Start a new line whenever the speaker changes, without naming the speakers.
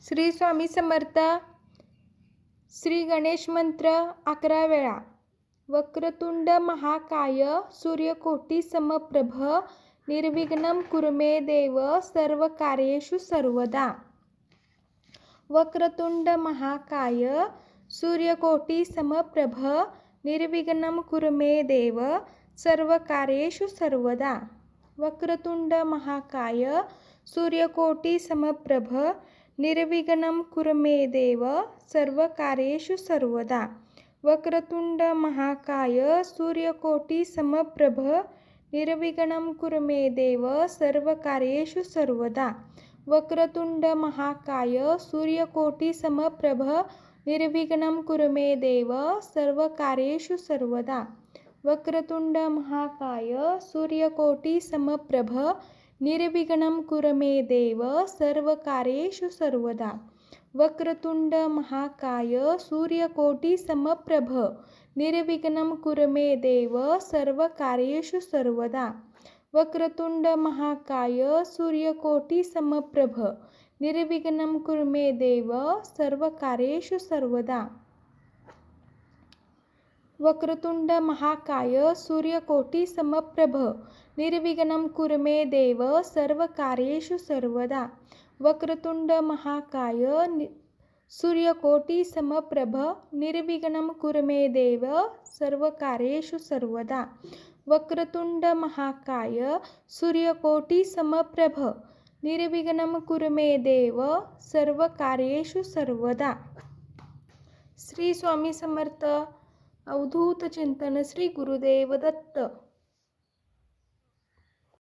श्री स्वामी समर्थ. श्री गणेश मंत्र 11 वेळा. वक्रतुंड महाकाय सूर्यकोटी समप्रभ निर्विघ्नं कुरु मे देव सर्वकार्येषु सर्वदा. वक्रतुंड महाकाय सूर्यकोटी समप्रभ निर्विघ्नं कुरु मे देव सर्वकार्येषु सर्वदा. वक्रतुंड महाकाय सूर्यकोटी समप्रभ निर्विघ्नं कुरु मे देव सर्वकार्येषु सर्वदा. वक्रतुंड महाकाय सूर्यकोटी समप्रभ निर्विघ्नं कुरु मे देव सर्वकार्येषु सर्वदा. वक्रतुंड महाकाय सूर्यकोटी समप्रभ निर्विघ्नं कुरु मे देव सर्वकार्येषु सर्वदा. वक्रतुंड महाकाय सूर्यकोटी समप्रभ निर्विघ्नं कुरु मे देव सर्वकार्येषु सर्वदा. वक्रतुंड महाकाय सूर्यकोटी समप्रभ निर्विघ्नं कुरु मे देव सर्वकार्येषु सर्वदा. वक्रतुंड महाकाय सूर्यकोटी समप्रभ निर्विघ्नं कुरु मे देव सर्वकार्येषु सर्वदा. वक्रतुंड महाकाय सूर्यकोटी समप्रभ निर्विघ्नं कुरु मे देव सर्वकार्येषु सर्वदा. वक्रतुंड महाकाय सूर्यकोटी समप्रभ निर्विघ्नं कुरु मे देव सर्वकार्येषु सर्वदा. वक्रतुंड महाकाय सूर्यकोटी समप्रभ निर्विघ्नं कुरु मे देव सर्वकार्येषु सर्वदा. श्री स्वामी समर्थ. अवधूत चिंतन. श्री गुरुदेव दत्त.